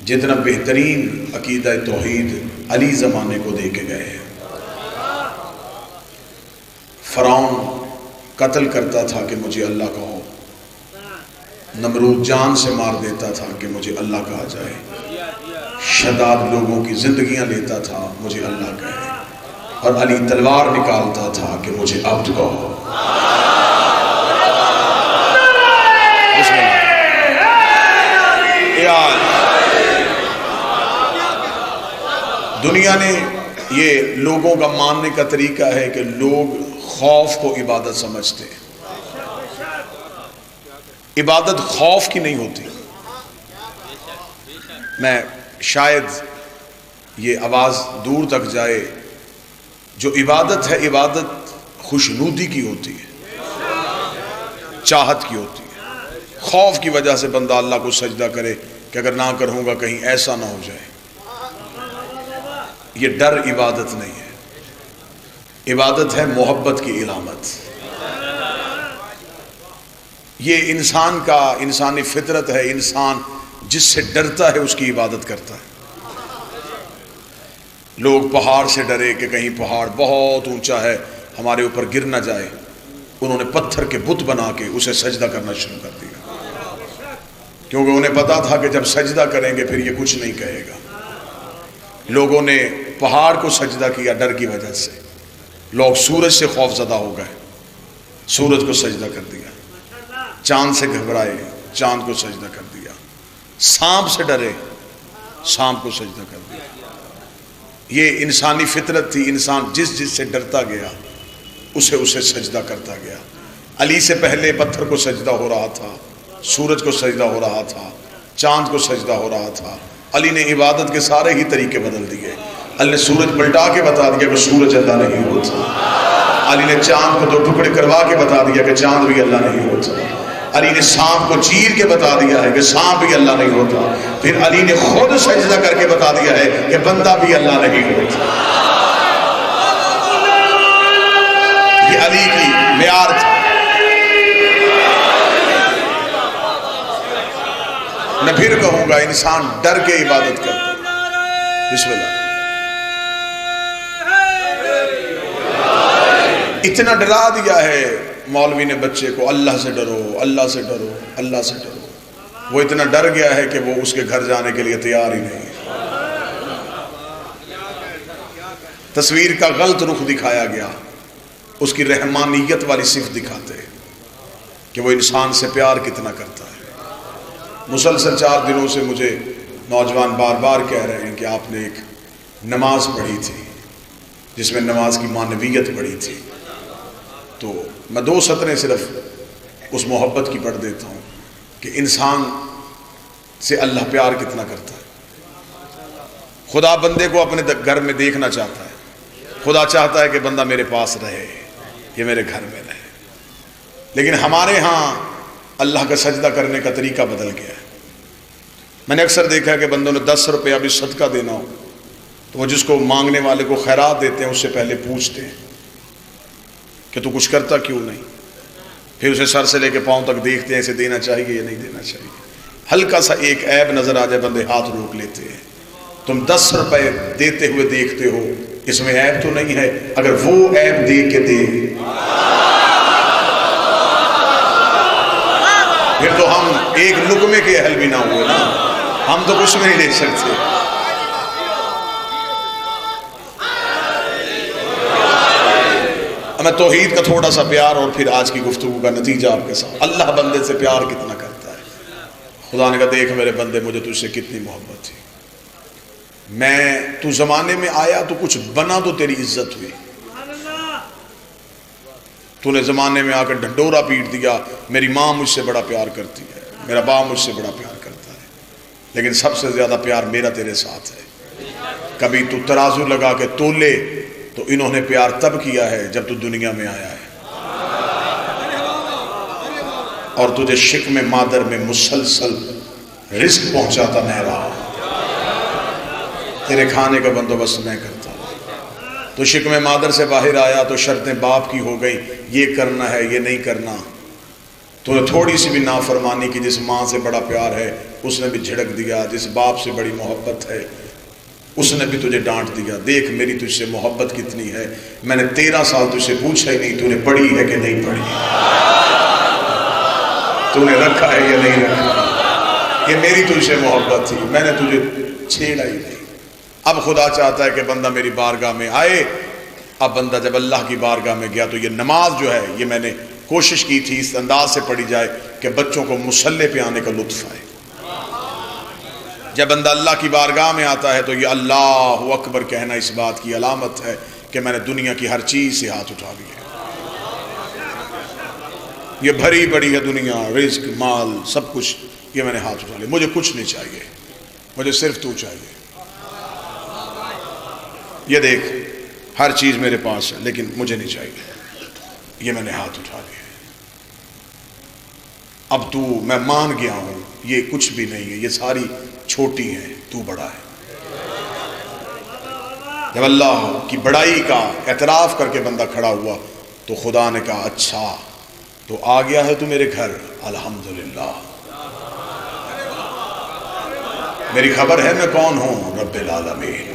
جتنا بہترین عقیدہ توحید علی زمانے کو دے کے گئے ہیں۔ فرعون قتل کرتا تھا کہ مجھے اللہ کہو، نمرود جان سے مار دیتا تھا کہ مجھے اللہ کہا جائے، شداد لوگوں کی زندگیاں لیتا تھا مجھے اللہ کہے، اور علی تلوار نکالتا تھا کہ مجھے عبد کہو۔ دنیا نے یہ لوگوں کا ماننے کا طریقہ ہے کہ لوگ خوف کو عبادت سمجھتے ہیں۔ عبادت خوف کی نہیں ہوتی۔ میں شاید یہ آواز دور تک جائے، جو عبادت ہے عبادت خوشنودی کی ہوتی ہے، چاہت کی ہوتی ہے۔ خوف کی وجہ سے بندہ اللہ کو سجدہ کرے کہ اگر نہ کروں گا کہیں ایسا نہ ہو جائے، یہ ڈر عبادت نہیں ہے۔ عبادت ہے محبت کی علامت۔ یہ انسان کا انسانی فطرت ہے، انسان جس سے ڈرتا ہے اس کی عبادت کرتا ہے۔ لوگ پہاڑ سے ڈرے کہ کہیں پہاڑ بہت اونچا ہے ہمارے اوپر گر نہ جائے، انہوں نے پتھر کے بت بنا کے اسے سجدہ کرنا شروع کر دیا، کیونکہ انہیں پتا تھا کہ جب سجدہ کریں گے پھر یہ کچھ نہیں کہے گا۔ لوگوں نے پہاڑ کو سجدہ کیا ڈر کی وجہ سے، لوگ سورج سے خوف زدہ ہو گئے، سورج کو سجدہ کر دیا، چاند سے گھبرائے، چاند کو سجدہ کر دیا، سانپ سے ڈرے، سانپ کو سجدہ کر دیا۔ یہ انسانی فطرت تھی، انسان جس سے ڈرتا گیا اسے سجدہ کرتا گیا۔ علی سے پہلے پتھر کو سجدہ ہو رہا تھا، سورج کو سجدہ ہو رہا تھا، چاند کو سجدہ ہو رہا تھا۔ علی نے عبادت کے سارے ہی طریقے بدل دیے۔ علی نے سورج پلٹا کے بتا دیا کہ سورج اللہ نہیں ہوتا۔ علی نے چاند کو 2 ٹکڑے کروا کے بتا دیا کہ چاند بھی اللہ نہیں ہوتا۔ علی نے سانپ کو چیر کے بتا دیا ہے کہ سانپ بھی اللہ نہیں ہوتا۔ پھر علی نے خود سجدہ کر کے بتا دیا ہے کہ بندہ بھی اللہ نہیں ہوتا۔ یہ علی کی معیار تھا۔ میں پھر کہوں گا انسان ڈر کے عبادت کرتا ہے۔ بسم اللہ۔ اتنا ڈرا دیا ہے مولوی نے بچے کو، اللہ سے ڈرو، اللہ سے ڈرو، اللہ سے ڈرو۔ وہ اتنا ڈر گیا ہے کہ وہ اس کے گھر جانے کے لیے تیار ہی نہیں ہے۔ تصویر کا غلط رخ دکھایا گیا، اس کی رحمانیت والی صفت دکھاتے ہیں کہ وہ انسان سے پیار کتنا کرتا ہے۔ مسلسل 4 دنوں سے مجھے نوجوان بار بار کہہ رہے ہیں کہ آپ نے ایک نماز پڑھی تھی جس میں نماز کی معنویت پڑھی تھی، تو میں 2 سطریں صرف اس محبت کی پڑھ دیتا ہوں کہ انسان سے اللہ پیار کتنا کرتا ہے۔ خدا بندے کو اپنے گھر میں دیکھنا چاہتا ہے، خدا چاہتا ہے کہ بندہ میرے پاس رہے، یہ میرے گھر میں رہے، لیکن ہمارے ہاں اللہ کا سجدہ کرنے کا طریقہ بدل گیا ہے۔ میں نے اکثر دیکھا ہے کہ بندوں نے 10 روپیہ بھی صدقہ دینا ہو تو وہ جس کو مانگنے والے کو خیرات دیتے ہیں اس سے پہلے پوچھتے ہیں کہ تو کچھ کرتا کیوں نہیں، پھر اسے سر سے لے کے پاؤں تک دیکھتے ہیں اسے دینا چاہیے یا نہیں دینا چاہیے۔ ہلکا سا ایک عیب نظر آ جائے بندے ہاتھ روک لیتے ہیں۔ تم 10 روپے دیتے ہوئے دیکھتے ہو، اس میں عیب تو نہیں ہے؟ اگر وہ عیب دیکھ کے دے پھر تو ہم ایک لقمے کے اہل بھی نہ ہوئے نا، ہم تو کچھ نہیں لے سکتے۔ میں توحید کا تھوڑا سا پیار اور پھر آج کی گفتگو کا نتیجہ آپ کے ساتھ۔ اللہ بندے سے پیار کتنا کرتا ہے۔ خدا نے کہا دیکھ میرے بندے مجھے تجھ سے کتنی محبت تھی، میں تو زمانے میں آیا تو کچھ بنا تو تیری عزت ہوئی، تو نے زمانے میں آ کر ڈھنڈورا پیٹ دیا، میری ماں مجھ سے بڑا پیار کرتی ہے، میرا باپ مجھ سے بڑا پیار کرتا ہے، لیکن سب سے زیادہ پیار میرا تیرے ساتھ ہے۔ کبھی تو ترازو لگا کے تولے تو انہوں نے پیار تب کیا ہے جب تو دنیا میں آیا ہے، اور تجھے شکم مادر میں مسلسل رزق پہنچاتا نہیں رہا، تیرے کھانے کا بندوبست میں کرتا۔ تو شکم مادر سے باہر آیا تو شرطیں باپ کی ہو گئی، یہ کرنا ہے یہ نہیں کرنا، تو تھوڑی سی بھی نافرمانی کی، جس ماں سے بڑا پیار ہے اس نے بھی جھڑک دیا، جس باپ سے بڑی محبت ہے اس نے بھی تجھے ڈانٹ دیا، دیکھ میری تجھ سے محبت کتنی ہے، میں نے 13 سال تجھ سے پوچھا ہی نہیں تو نے پڑھی ہے کہ نہیں پڑھی، تو نے رکھا ہے یا نہیں رکھا، یہ میری تجھ سے محبت تھی، میں نے تجھے چھیڑا ہی نہیں۔ اب خدا چاہتا ہے کہ بندہ میری بارگاہ میں آئے۔ اب بندہ جب اللہ کی بارگاہ میں گیا تو یہ نماز جو ہے یہ میں نے کوشش کی تھی اس انداز سے پڑھی جائے کہ بچوں کو مصلی پہ آنے کا لطف آئے۔ جب بندہ اللہ کی بارگاہ میں آتا ہے تو یہ اللہ اکبر کہنا اس بات کی علامت ہے کہ میں نے دنیا کی ہر چیز سے ہاتھ اٹھا لیا، یہ بھری پڑی ہے دنیا، رزق مال سب کچھ یہ میں نے ہاتھ اٹھا لیا، مجھے کچھ نہیں چاہیے، مجھے صرف تو چاہیے، یہ دیکھ ہر چیز میرے پاس ہے لیکن مجھے نہیں چاہیے، یہ میں نے ہاتھ اٹھا لیا، اب تو میں مان گیا ہوں یہ کچھ بھی نہیں ہے، یہ ساری چھوٹی ہیں، تو بڑا ہے۔ جب اللہ کی بڑائی کا اعتراف کر کے بندہ کھڑا ہوا تو خدا نے کہا اچھا تو آ گیا ہے تو میرے گھر، الحمدللہ میری خبر ہے میں کون ہوں، رب العالمین،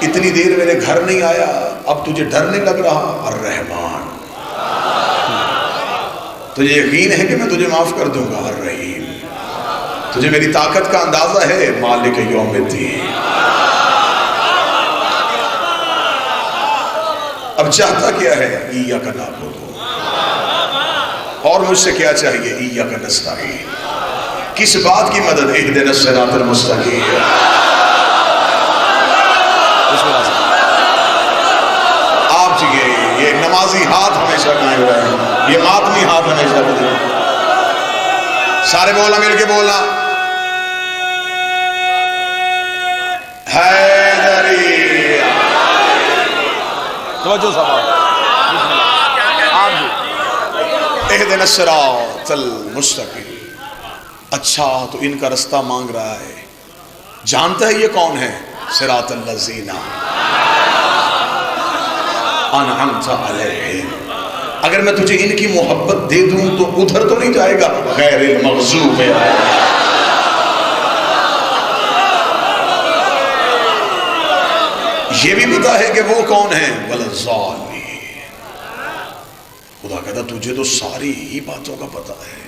اتنی دیر میرے گھر نہیں آیا اب تجھے ڈر نہیں لگ رہا، الرحمن تجھے یقین ہے کہ میں تجھے معاف کر دوں گا، الرحیم تجھے میری طاقت کا اندازہ ہے، مالک یوم الدین۔ اب چاہتا کیا ہے، ایاک نعبد، اور مجھ سے کیا چاہیے، ایاک نستعین، کس بات کی مدد، اہدنا الصراط المستقیم۔ آپ چاہیے یہ نمازی ہاتھ ہمیشہ قائم رہے، یہ ماتمی ہاتھ ہمیشہ بدلے، سارے بولنا مل کے بولنا، حیدری، توجہ صاحب، اہدنا الصراط المستقیم۔ اچھا تو ان کا رستہ مانگ رہا ہے، جانتا ہے یہ کون ہے، صراط الذین انعمت علیہم، اگر میں تجھے ان کی محبت دے دوں تو ادھر تو نہیں جائے گا، غیر المغضوب علیہم، یہ بھی پتا ہے کہ وہ کون ہیں، ولا الضالین، خدا کہتا تجھے تو ساری ہی باتوں کا پتا ہے،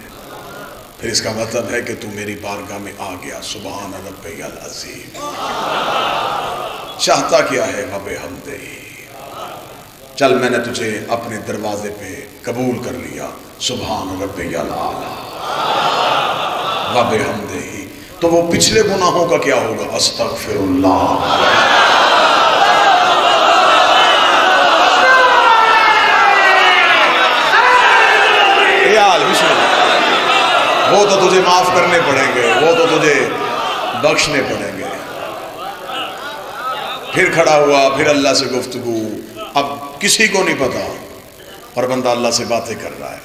پھر اس کا مطلب ہے کہ تو میری بارگاہ میں آ گیا، سبحان ربی العظیم، چاہتا کیا ہے، وبحمدہ، چل میں نے تجھے اپنے دروازے پہ قبول کر لیا، سبحان ربی الاعلی وبحمدہ، تو وہ پچھلے گناہوں کا کیا ہوگا، استغفر اللہ، وہ تو تجھے معاف کرنے پڑیں گے، وہ تو تجھے بخشنے پڑیں گے۔ پھر کھڑا ہوا، پھر اللہ سے گفتگو، اب کسی کو نہیں پتا اور بندہ اللہ سے باتیں کر رہا ہے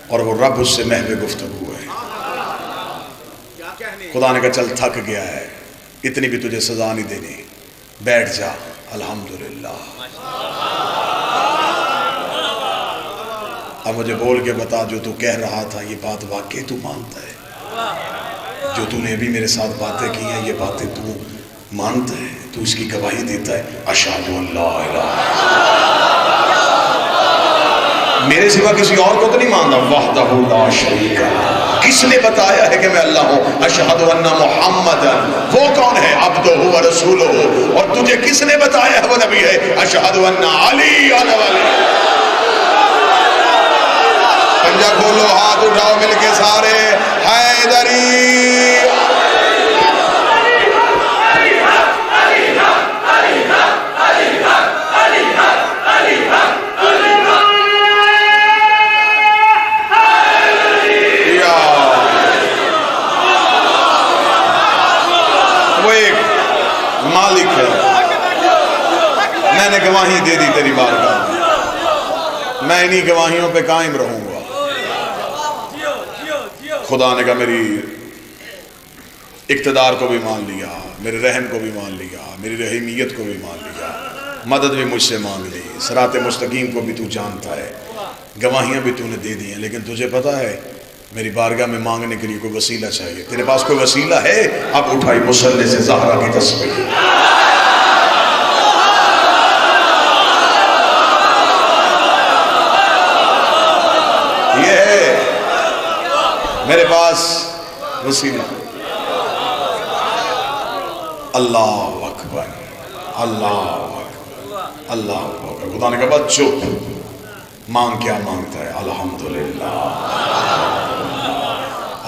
اور وہ رب اس سے محو گفتگو ہے۔ خدا نے کہا چل تھک گیا ہے، اتنی بھی تجھے سزا نہیں دینی، بیٹھ جا، الحمدللہ، اب مجھے بول کے بتا جو تو کہہ رہا تھا یہ بات واقعی تو مانتا ہے، جو تو نے ابھی میرے ساتھ باتیں کی ہیں یہ باتیں تو مانتا ہے، تو اس کی گواہی دیتا ہے، اشہد ان لا الہ، میرے سوا کسی اور کو تو نہیں مانتا، وحدہ لا شریک لہ، کس نے بتایا ہے کہ میں اللہ ہوں، اشہد ان محمد، وہ کون ہے، عبدہ و رسولہ، اور تجھے کس نے بتایا ہے وہ نبی ہے، اشہد ان علی ولی، پنجہ کھولو، ہاتھ اٹھاؤ مل کے سارے، حیدری، وہ ایک مالک ہے، میں نے گواہی دے دی تیری بارگاہ میں، میں انہی گواہیوں پہ قائم رہوں گا۔ خدا نے کہا میری اقتدار کو بھی مان لیا، میرے رحم کو بھی مان لیا، میری رحیمیت کو بھی مان لیا، مدد بھی مجھ سے مانگ لی، صراط مستقیم کو بھی تو جانتا ہے، گواہیاں بھی تو نے دے دی ہیں، لیکن تجھے پتا ہے میری بارگاہ میں مانگنے کے لیے کوئی وسیلہ چاہیے. تیرے پاس کوئی وسیلہ ہے؟ اب اٹھائی مصلی سے زہرا کی تصویر. یہ ہے میرے پاس وسیلہ. اللہ اکبر، اللہ اکبر، اللہ اکبر. خدا نے کہا بس چپ، مانگ کیا مانگتا ہے؟ الحمدللہ،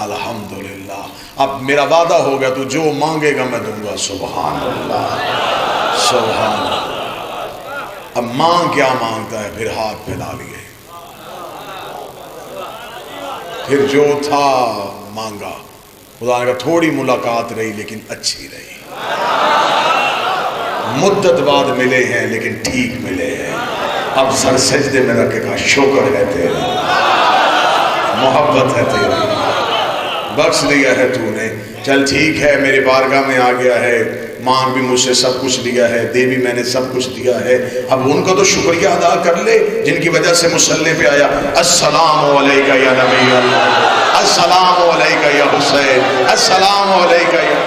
الحمدللہ. اب میرا وعدہ ہو گیا تو جو مانگے گا میں دوں گا. سبحان اللہ، سبحان اللہ. اب مانگ کیا مانگتا ہے؟ پھر ہاتھ پھیلا لیے، پھر جو تھا مانگا. خدا نے کہا تھوڑی ملاقات رہی لیکن اچھی رہی، مدت بعد ملے ہیں لیکن ٹھیک ملے ہیں. اب سر سجدے میں رکھ کے کہا شکر ہے تیرا، محبت ہے تیری، بخش دیا ہے تو نے. چل ٹھیک ہے، میری بارگاہ میں آ گیا ہے، مانگ بھی مجھ سے سب کچھ لیا ہے، دے بھی میں نے سب کچھ دیا ہے. اب ان کا تو شکریہ ادا کر لے جن کی وجہ سے مصلی پہ آیا. السلام علیکہ یا نبی اللہ، السلام علیکہ یا حسین، السلام علیکہ یا.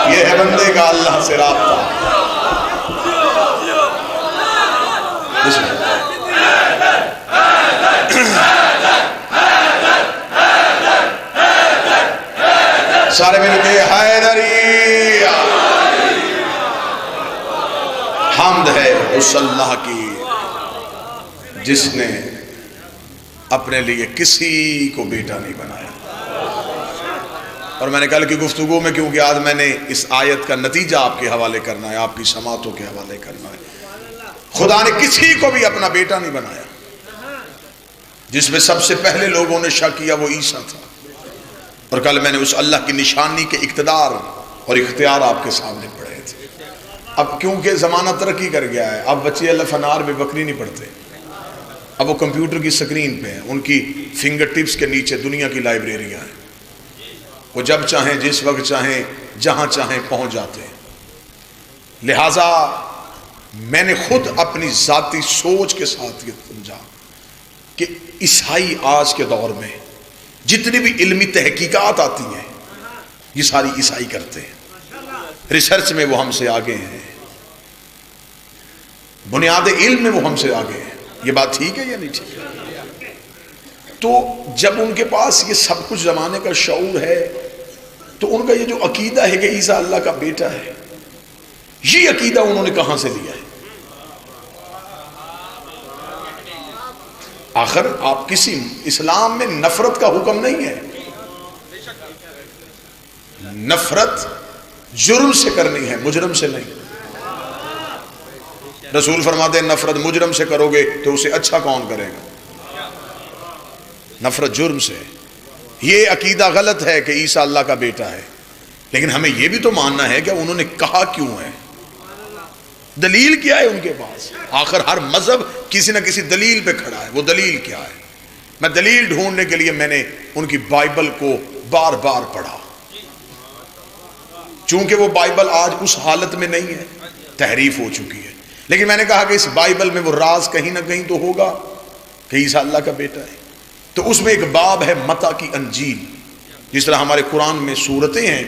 یہ ہے بندے کا اللہ سے رابطہ. سارے مل کے حیدری. حمد ہے اس اللہ کی جس نے اپنے لیے کسی کو بیٹا نہیں بنایا. اور میں نے کل کی گفتگو میں، کیونکہ آج میں نے اس آیت کا نتیجہ آپ کے حوالے کرنا ہے، آپ کی سماعتوں کے حوالے کرنا ہے. خدا نے کسی کو بھی اپنا بیٹا نہیں بنایا. جس میں سب سے پہلے لوگوں نے شک کیا وہ عیسیٰ تھا. اور کل میں نے اس اللہ کی نشانی کے اقتدار اور اختیار آپ کے سامنے پڑھے تھے. اب کیونکہ زمانہ ترقی کر گیا ہے، اب بچے اللہ فنار میں بکری نہیں پڑھتے، اب وہ کمپیوٹر کی سکرین پہ ہیں، ان کی فنگر ٹپس کے نیچے دنیا کی لائبریریاں ہیں. وہ جب چاہیں، جس وقت چاہیں، جہاں چاہیں پہنچ جاتے ہیں. لہٰذا میں نے خود اپنی ذاتی سوچ کے ساتھ یہ سمجھا کہ عیسائی آج کے دور میں جتنی بھی علمی تحقیقات آتی ہیں یہ ساری عیسائی کرتے ہیں. ریسرچ میں وہ ہم سے آگے ہیں، بنیاد علم میں وہ ہم سے آگے ہیں. یہ بات ٹھیک ہے یا نہیں ٹھیک ہے؟ تو جب ان کے پاس یہ سب کچھ زمانے کا شعور ہے تو ان کا یہ جو عقیدہ ہے کہ عیسیٰ اللہ کا بیٹا ہے، یہ عقیدہ انہوں نے کہاں سے لیا ہے؟ آخر آپ کسی اسلام میں نفرت کا حکم نہیں ہے. نفرت جرم سے کرنی ہے، مجرم سے نہیں. رسول فرماتے ہیں نفرت مجرم سے کرو گے تو اسے اچھا کون کرے گا؟ نفرت جرم سے. یہ عقیدہ غلط ہے کہ عیسیٰ اللہ کا بیٹا ہے، لیکن ہمیں یہ بھی تو ماننا ہے کہ انہوں نے کہا کیوں ہے، دلیل کیا ہے ان کے پاس. آخر ہر مذہب کسی نہ کسی دلیل پہ کھڑا ہے، وہ دلیل کیا ہے؟ میں دلیل ڈھونڈنے کے لیے میں نے ان کی بائبل کو بار بار پڑھا. چونکہ وہ بائبل آج اس حالت میں نہیں ہے، تحریف ہو چکی ہے، لیکن میں نے کہا کہ اس بائبل میں وہ راز کہیں نہ کہیں تو ہوگا کہ عیسیٰ اللہ کا بیٹا ہے. تو اس میں ایک باب ہے متی کی انجیل. جس طرح ہمارے قرآن میں سورتیں ہیں،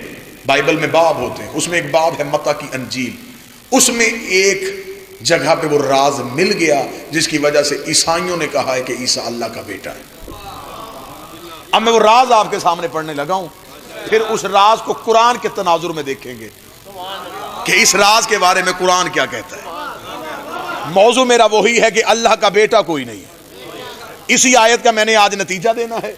بائبل میں باب ہوتے ہیں، اس میں ایک باب ہے متی کی انجیل. اس میں ایک جگہ پہ وہ راز مل گیا جس کی وجہ سے عیسائیوں نے کہا ہے کہ عیسیٰ اللہ کا بیٹا ہے. اب میں وہ راز آپ کے سامنے پڑھنے لگا ہوں، پھر اس راز کو قرآن کے تناظر میں دیکھیں گے کہ اس راز کے بارے میں قرآن کیا کہتا ہے. موضوع میرا وہی ہے کہ اللہ کا بیٹا کوئی نہیں ہے. اسی آیت کا میں نے آج نتیجہ دینا ہے.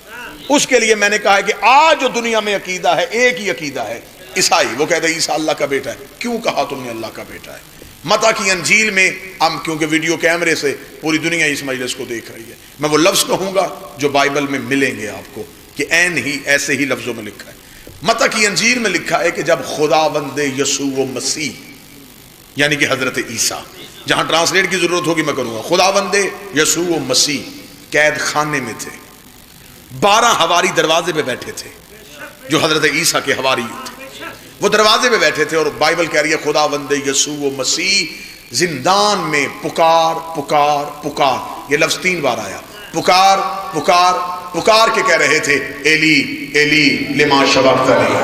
اس کے لیے میں نے کہا ہے کہ آج جو دنیا میں عقیدہ ہے ایک ہی عقیدہ ہے، عیسائی. وہ کہتے ہیں عیسیٰ اللہ کا بیٹا ہے. کیوں کہا تم نے اللہ کا بیٹا ہے؟ متی کی انجیل میں ہم کیونکہ ویڈیو کیمرے سے پوری دنیا اس مجلس کو دیکھ رہی ہے، میں وہ لفظ کہوں گا جو بائبل میں ملیں گے آپ کو کہ عین ہی ایسے ہی لفظوں میں لکھا ہے. متی کی انجیل میں لکھا ہے کہ جب خداوند یسوع مسیح یعنی کہ حضرت عیسیٰ، جہاں ٹرانسلیٹ کی ضرورت ہوگی میں کروں گا، خداوند یسوع مسیح قید خانے میں تھے، 12 حواری دروازے پہ بیٹھے تھے جو حضرت عیسیٰ کے حواری تھے. وہ دروازے پہ بیٹھے تھے اور بائبل کہہ رہی ہے خداوند یسوع مسیح زندان میں پکار پکار پکار، یہ لفظ 3 بار آیا، پکار پکار پکار کے کہہ رہے تھے ایلی ایلی لما شبقتنی۔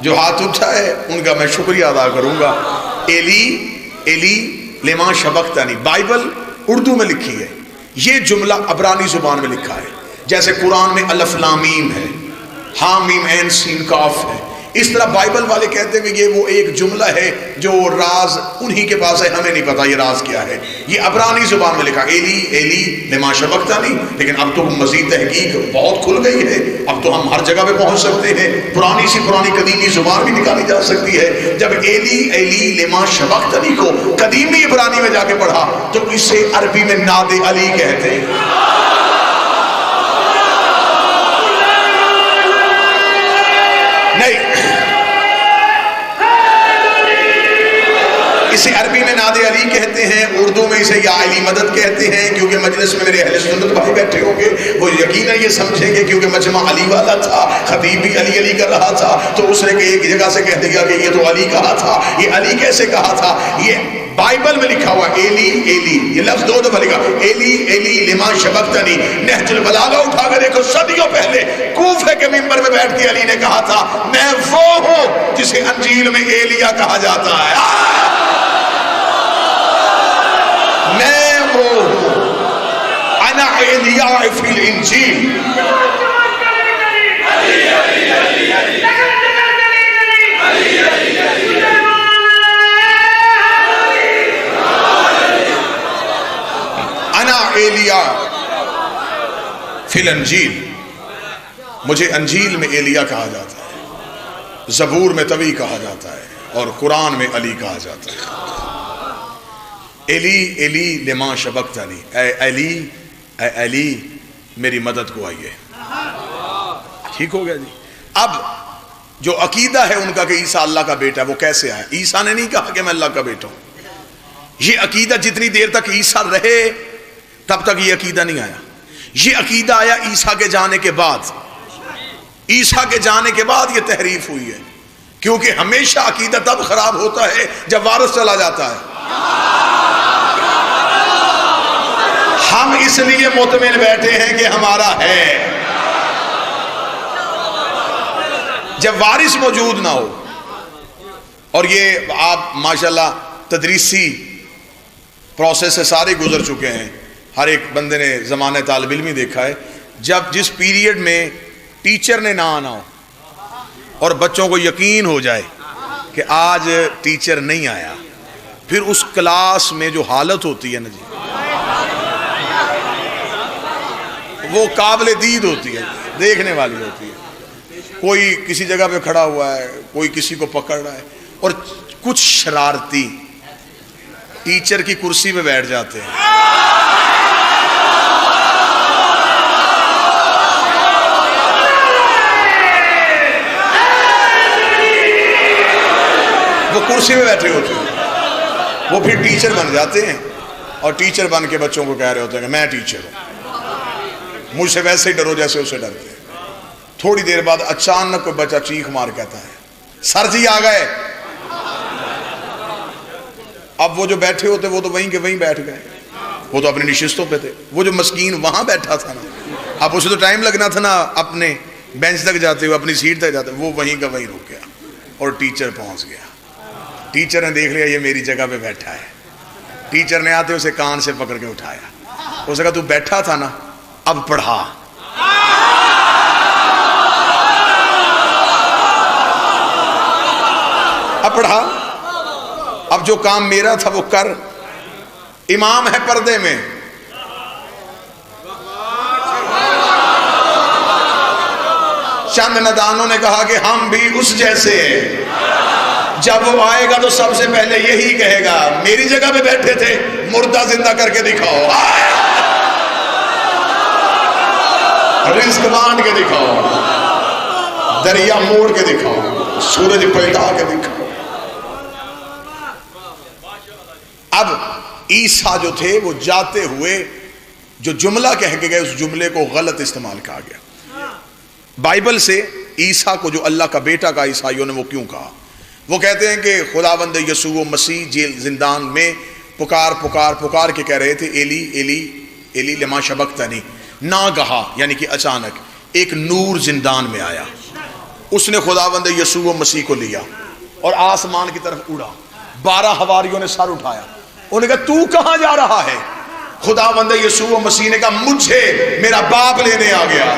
جو ہاتھ اٹھا ہے ان کا میں شکریہ ادا کروں گا، ایلی ایلی لما شبقتنی۔ بائبل اردو میں لکھی ہے، یہ جملہ عبرانی زبان میں لکھا ہے، جیسے قرآن میں الف لام میم ہے، ہاں میم عین سین کاف ہے، اس طرح بائبل والے کہتے ہیں کہ یہ وہ ایک جملہ ہے جو راز انہی کے پاس ہے، ہمیں نہیں پتا یہ راز کیا ہے۔ یہ عبرانی زبان میں لکھا ایلی ایلی لما شبقتنی، لیکن اب تو مزید تحقیق بہت کھل گئی ہے، اب تو ہم ہر جگہ پہ پہنچ سکتے ہیں، پرانی سی پرانی قدیمی زبان بھی نکالی جا سکتی ہے۔ جب ایلی ایلی لما شبقتنی کو قدیمی عبرانی میں جا کے پڑھا تو اسے عربی میں ناد علی کہتے ہیں۔ نہیں، اسے عربی میں ناد علی کہتے ہیں، اردو میں اسے یا علی مدد کہتے ہیں، کیونکہ مجلس میں میرے اہل سنت بھائی بیٹھے ہوں گے، وہ یقیناً یہ سمجھیں گے کیونکہ مجمع علی والا تھا، خطیب بھی علی علی کر رہا تھا، تو اس نے ایک جگہ سے کہہ دیا کہ یہ تو علی کہا تھا، یہ علی کیسے کہا تھا؟ یہ بائبل میں لکھا ہوا ایلی ایلی، یہ لفظ 2 دفعہ لکھا، ایلی ایلی لما شبقتنی۔ نہج البلاغہ اٹھا کر دیکھو، صدیوں پہلے کوفے کے ممبر میں بیٹھ کے علی نے کہا تھا میں وہ ہوں جسے انجیل میں ایلیا کہا جاتا ہے، میں وہ ہوں، انا ایلیا فی الانجیل۔ انا ایلیا فی الانجیل، مجھے انجیل میں ایلیا کہا جاتا ہے، زبور میں طوی کہا جاتا ہے، اور قرآن میں علی کہا جاتا ہے۔ ایلی ایلی لما شبقتنی، اے علی اے علی میری مدد کو آئیے۔ ٹھیک ہو گیا جی۔ اب جو عقیدہ ہے ان کا کہ عیسیٰ اللہ کا بیٹا ہے، وہ کیسے آیا؟ عیسیٰ نے نہیں کہا کہ میں اللہ کا بیٹا ہوں۔ یہ عقیدہ جتنی دیر تک عیسیٰ رہے تب تک یہ عقیدہ نہیں آیا، یہ عقیدہ آیا عیسیٰ کے جانے کے بعد۔ عیسیٰ کے جانے کے بعد یہ تحریف ہوئی ہے، کیونکہ ہمیشہ عقیدہ تب خراب ہوتا ہے جب وارث چلا جاتا ہے۔ ہم اس لیے مطمئن بیٹھے ہیں کہ ہمارا ہے، جب وارث موجود نہ ہو۔ اور یہ آپ ماشاءاللہ تدریسی پروسیس سے سارے گزر چکے ہیں، ہر ایک بندے نے زمانہ طالب علمی دیکھا ہے، جب جس پیریڈ میں ٹیچر نے نہ آنا ہو اور بچوں کو یقین ہو جائے کہ آج ٹیچر نہیں آیا، پھر اس کلاس میں جو حالت ہوتی ہے نا جی، وہ قابل دید ہوتی ہے، دیکھنے والی ہوتی ہے۔ کوئی کسی جگہ پہ کھڑا ہوا ہے، کوئی کسی کو پکڑ رہا ہے، اور کچھ شرارتی ٹیچر کی کرسی پہ بیٹھ جاتے ہیں۔ وہ کرسی پہ بیٹھے ہوتے ہیں، وہ پھر ٹیچر بن جاتے ہیں، اور ٹیچر بن کے بچوں کو کہہ رہے ہوتے ہیں کہ میں ٹیچر ہوں، مجھ سے ویسے ہی ڈرو جیسے اسے ڈرتے ہیں۔ تھوڑی دیر بعد اچانک کوئی بچہ چیخ مار کہتا ہے سر جی آ گئے۔ اب وہ جو بیٹھے ہوتے وہ تو وہیں کے وہیں بیٹھ گئے، وہ تو اپنی نشستوں پہ تھے۔ وہ جو مسکین وہاں بیٹھا تھا نا، اب اسے تو ٹائم لگنا تھا نا اپنے بینچ تک جاتے ہوئے، اپنی سیٹ تک جاتے، وہ وہیں کا وہیں رک گیا، اور ٹیچر پہنچ گیا۔ ٹیچر نے دیکھ لیا یہ میری جگہ پہ بیٹھا ہے، ٹیچر نے آتے اسے کان سے پکڑ کے اٹھایا، اسے کہا تو بیٹھا تھا نا، اب پڑھا۔ اب پڑھا، اب جو کام میرا تھا وہ کر۔ امام ہے پردے میں، چند ندانوں نے کہا کہ ہم بھی اس جیسے ہیں، جب وہ آئے گا تو سب سے پہلے یہی کہے گا میری جگہ پہ بیٹھے تھے، مردہ زندہ کر کے دکھاؤ، رزق بانٹ کے دکھاؤ، دریا موڑ کے دکھاؤ، سورج پلٹا کے دکھاؤ۔ اب عیسیٰ جو تھے وہ جاتے ہوئے جو جملہ کہہ کے گئے، اس جملے کو غلط استعمال کہا گیا۔ بائبل سے عیسیٰ کو جو اللہ کا بیٹا کہا عیسائیوں نے، وہ کیوں کہا؟ وہ کہتے ہیں کہ خداوند یسوع مسیح جیل زندان میں پکار کے کہہ رہے تھے ایلی ایلی ایلی لما شبقتنی، ناگہا یعنی کہ اچانک ایک نور زندان میں آیا، اس نے خداوند یسوع مسیح کو لیا اور آسمان کی طرف اڑا۔ 12 حواریوں نے سر اٹھایا، انہوں نے کہا تو کہاں جا رہا ہے؟ خداوند یسوع مسیح نے کہا مجھے میرا باپ لینے آ گیا،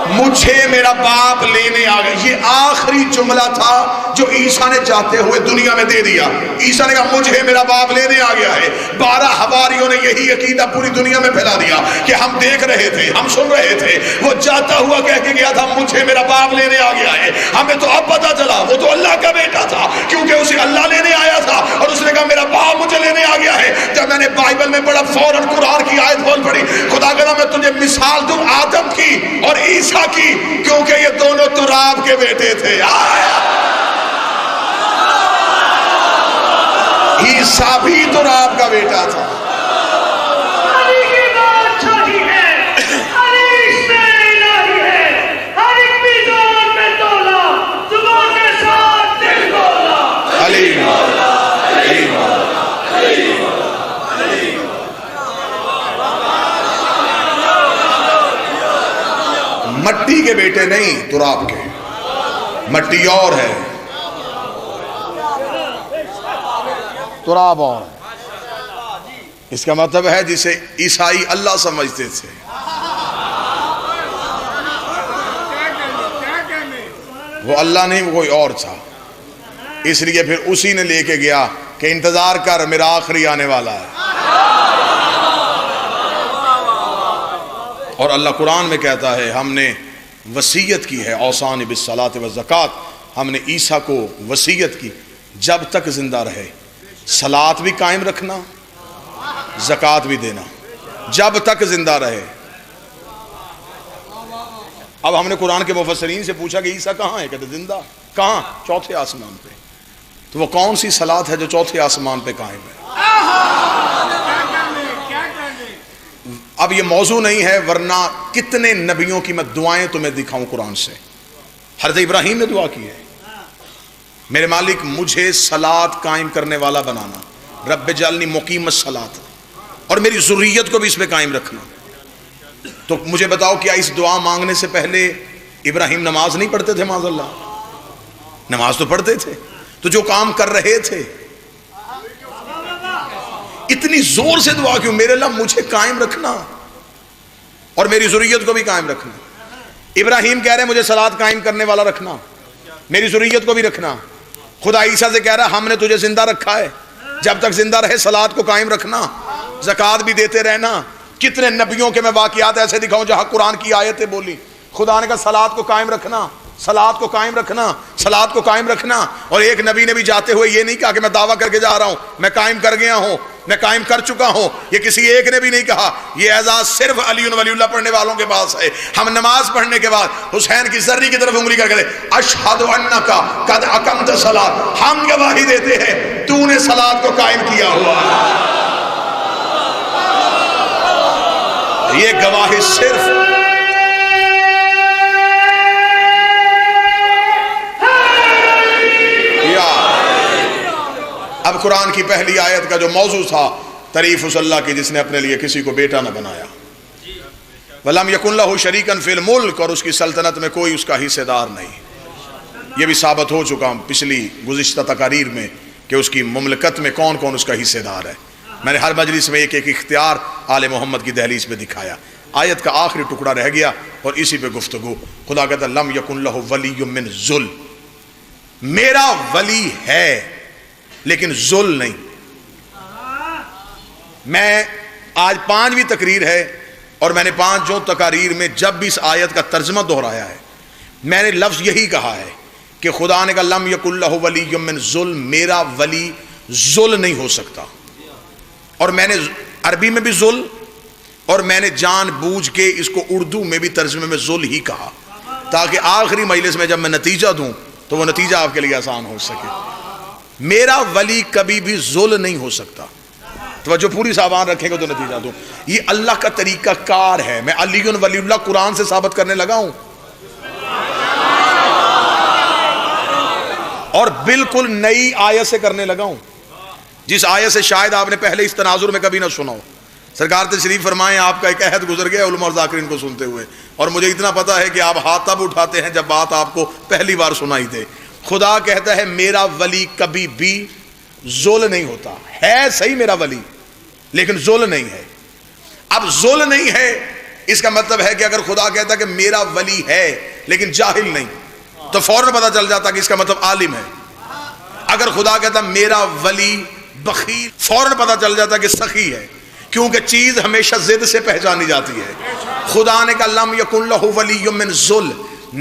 مجھے میرا باپ لینے آ گیا۔ یہ آخری جملہ تھا جو عیسیٰ نے جاتے ہوئے دنیا میں دے دیا۔ عیسیٰ نے کہا مجھے میرا باپ لینے آ گیا ہے۔ 12 حواریوں نے یہی عقیدہ پوری دنیا میں پھیلا دیا کہ ہم دیکھ رہے تھے، ہم سن رہے تھے، وہ جاتا ہوا کہہ کے گیا تھا مجھے میرا باپ لینے آ گیا ہے۔ ہمیں تو اب پتا چلا وہ تو اللہ کا بیٹا تھا، کیونکہ اسے اللہ لینے آیا تھا اور اس نے کہا میرا باپ مجھے لینے آ گیا ہے۔ جب میں نے بائبل میں پڑھا فوراً قرآن کی آیت بول پڑی، خدا کہا میں تجھے مثال دوں آدم کی اور عیسیٰ کی، کیونکہ یہ دونوں تراب کے بیٹے تھے۔ عیسیٰ بھی تراب کا بیٹا تھا۔ مٹی کے بیٹے نہیں، تراب کے۔ مٹی اور ہے، تراب اور ہے۔ اس کا مطلب ہے جسے عیسائی اللہ سمجھتے تھے، وہ اللہ نہیں، وہ کوئی اور تھا۔ اس لیے پھر اسی نے لے کے گیا کہ انتظار کر، میرا آخری آنے والا ہے۔ اور اللہ قرآن میں کہتا ہے ہم نے وصیت کی ہے، اوصانی بالصلاۃ والزکوٰۃ، ہم نے عیسیٰ کو وصیت کی جب تک زندہ رہے صلاۃ بھی قائم رکھنا، زکوٰۃ بھی دینا، جب تک زندہ رہے۔ اب ہم نے قرآن کے مفسرین سے پوچھا کہ عیسیٰ کہاں ہے؟ کہتے زندہ۔ کہاں؟ چوتھے آسمان پہ۔ تو وہ کون سی صلاۃ ہے جو چوتھے آسمان پہ قائم ہے؟ اب یہ موضوع نہیں ہے، ورنہ کتنے نبیوں کی میں دعائیں تمہیں دکھاؤں قرآن سے۔ حضرت ابراہیم نے دعا کی ہے، میرے مالک مجھے صلاۃ قائم کرنے والا بنانا، رب اجعلنی مقیم الصلاۃ، اور میری ذریت کو بھی اس پہ قائم رکھنا۔ تو مجھے بتاؤ کیا اس دعا مانگنے سے پہلے ابراہیم نماز نہیں پڑھتے تھے؟ معاذ اللہ، نماز تو پڑھتے تھے۔ تو جو کام کر رہے تھے، اتنی زور سے دعا کیوں؟ میرے اللہ مجھے قائم رکھنا اور میری ذریت کو بھی قائم رکھنا۔ ابراہیم کہہ رہے ہیں مجھے صلاۃ قائم کرنے والا رکھنا، میری ذریت کو بھی رکھنا۔ خدا عیسیٰ سے کہہ رہا ہے ہم نے تجھے زندہ رکھا ہے، جب تک زندہ رہے صلاۃ کو قائم رکھنا، زکوٰۃ بھی دیتے رہنا۔ کتنے نبیوں کے میں واقعات ایسے دکھاؤں جہاں قرآن کی آیتیں بولی، خدا نے کہا صلاۃ کو قائم رکھنا، صلاۃ کو قائم رکھنا، صلاۃ کو قائم رکھنا۔ اور ایک نبی نے بھی جاتے ہوئے یہ نہیں کہا کہ میں دعویٰ کر کے جا رہا ہوں میں قائم کر گیا ہوں، میں قائم کر چکا ہوں، یہ کسی ایک نے بھی نہیں کہا۔ یہ اعزاز صرف علی ولی اللہ پڑھنے والوں کے پاس ہے۔ ہم نماز پڑھنے کے بعد حسین کی زری کی طرف انگلی کر کے اشہد انک قد اقمت الصلاۃ، ہم گواہی دیتے ہیں تو نے صلاۃ کو قائم کیا ہوا۔ یہ گواہی صرف اب قرآن کی پہلی آیت کا جو موضوع تھا تعریف اس اللہ کی جس نے اپنے لیے کسی کو بیٹا نہ بنایا، وَلَمْ يَكُنْ لَهُ شَرِيكًا فِي الْمُلْكِ، اور اس کی سلطنت میں کوئی اس کا حصے دار نہیں۔ یہ بھی ثابت ہو چکا پچھلی گزشتہ تقاریر میں کہ اس کی مملکت میں کون کون اس کا حصے دار ہے۔ میں نے ہر مجلس میں ایک ایک اختیار آل محمد کی دہلیز پہ دکھایا۔ آیت کا آخری ٹکڑا رہ گیا اور اسی پہ گفتگو۔ خدا کہتا ہے لم یکن لہ ولی من ذل، میرا ولی ہے لیکن ذل نہیں۔ میں آج 5ویں تقریر ہے اور میں نے 5 تقاریر میں جب بھی اس آیت کا ترجمہ دہرایا ہے میں نے لفظ یہی کہا ہے کہ خدا نے کہا لم یکن لہ ولی من ذل، میرا ولی ذل نہیں ہو سکتا۔ اور میں نے عربی میں بھی ذل اور میں نے جان بوجھ کے اس کو اردو میں بھی ترجمے میں ذل ہی کہا تاکہ آخری مجلس میں جب میں نتیجہ دوں تو وہ نتیجہ آپ کے لیے آسان ہو سکے۔ میرا ولی کبھی بھی ذل نہیں ہو سکتا۔ توجہ پوری سامان رکھیں گے تو نتیجہ دوں۔ یہ اللہ کا طریقہ کار ہے۔ میں علی ولی اللہ قرآن سے ثابت کرنے لگا ہوں۔ اور بالکل نئی آیت سے کرنے لگا ہوں، جس آیت سے شاید آپ نے پہلے اس تناظر میں کبھی نہ سنا ہو۔ سرکار تشریف فرمائیں، آپ کا ایک عہد گزر گیا علماء اور ذاکرین کو سنتے ہوئے، اور مجھے اتنا پتا ہے کہ آپ ہاتھ تب اٹھاتے ہیں جب بات آپ کو پہلی بار سنائی دے۔ خدا کہتا ہے میرا ولی کبھی بھی ذل نہیں ہوتا، ہے صحیح میرا ولی لیکن ذل نہیں ہے۔ اب ذل نہیں ہے اس کا مطلب ہے کہ اگر خدا کہتا کہ میرا ولی ہے لیکن جاہل نہیں تو فوراً پتا چل جاتا کہ اس کا مطلب عالم ہے۔ اگر خدا کہتا میرا ولی بخیل، فوراً پتا چل جاتا کہ سخی ہے، کیونکہ چیز ہمیشہ ضد سے پہچانی جاتی ہے۔ خدا نے کہا لم یکن لہ ولی من ذل،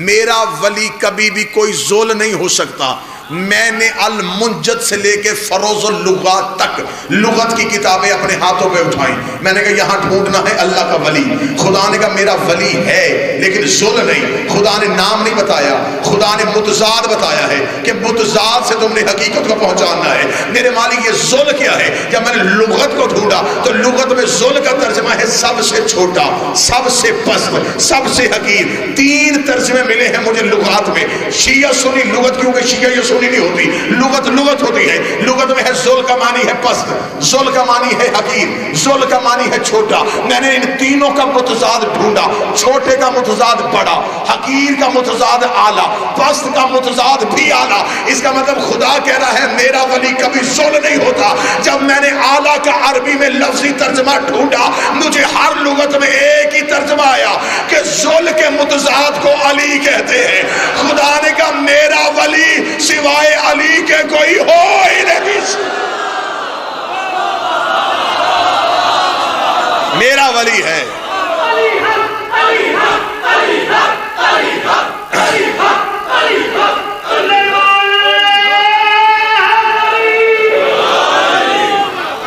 میرا ولی کبھی بھی کوئی ذل نہیں ہو سکتا۔ میں نے المنجد سے لے کے فروز اللغات تک لغت کی کتابیں اپنے ہاتھوں پہ اٹھائیں، میں نے کہا یہاں ڈھونڈنا ہے اللہ کا ولی۔ خدا نے کہا میرا ولی ہے لیکن ذل نہیں۔ خدا نے نام نہیں بتایا، خدا نے متضاد بتایا ہے کہ متضاد سے تم نے حقیقت کو پہنچانا ہے۔ میرے مالک یہ ذل کیا ہے؟ جب میں نے لغت کو ڈھونڈا تو لغت میں ذل کا ترجمہ ہے سب سے چھوٹا، سب سے پست، سب سے حقیر۔ 3 ترجمے ملے ہیں مجھے لغات میں۔ شیعہ سنی لغت، کیونکہ شیعہ یہ سنی نہیں ہوتی، لغت لغت ہوتی ہے۔ لغت میں ہے ذل کا معنی ہے پست، ذل کا معنی ہے حقیر، ذل کا معنی ہے چھوٹا۔ میں نے ان تینوں کا متضاد ڈھونڈا، چھوٹے کا متضاد بڑا، حقیر کا متضاد اعلیٰ، پست کا متضاد بھی اعلیٰ۔ اس کا مطلب خدا کہہ رہا ہے میرا ولی کبھی ذل نہیں ہوتا۔ جب میں نے اعلیٰ کا عربی میں لفظی ترجمہ ڈھونڈا، مجھے ہر لغت میں ایک ہی ترجمہ آیا کہ ذل کے متضاد کو علی کہتے ہیں۔ خدا نے کہا میرا ولی سوائے علی کے کوئی ہو ہی نہیں، میرا ولی ہے۔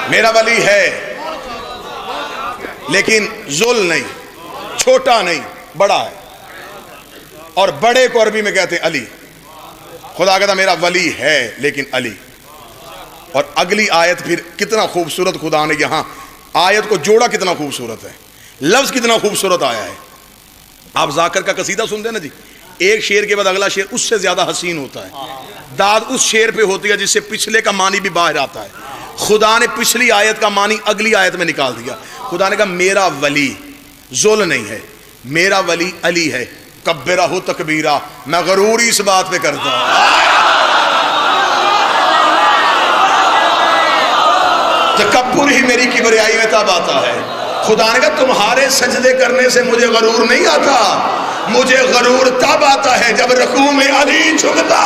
میرا ولی ہے لیکن ذل نہیں، چھوٹا نہیں، بڑا ہے، اور بڑے کو عربی میں کہتے ہیں علی۔ خدا کہتا میرا ولی ہے لیکن علی۔ اور اگلی آیت پھر کتنا خوبصورت خدا نے یہاں آیت کو جوڑا، کتنا خوبصورت ہے، لفظ کتنا خوبصورت آیا ہے۔ آپ ذاکر کا قصیدہ سنتے ہیں نا جی، ایک شعر کے بعد اگلا شعر اس سے زیادہ حسین ہوتا ہے، داد اس شعر پہ ہوتی ہے جس سے پچھلے کا معنی بھی باہر آتا ہے۔ خدا نے پچھلی آیت کا معنی اگلی آیت میں نکال دیا۔ خدا نے کہا میرا ولی ذل نہیں ہے، میرا ولی علی ہے۔ کبرہ تکبیرہ، میں غروری اس بات پہ کرتا ہوں، تکبر ہی میری کبریائی میں تب آتا ہے۔ خدا نے کہا تمہارے سجدے کرنے سے مجھے غرور نہیں آتا، مجھے غرور تب آتا ہے جب رکوع میں علی جھکتا۔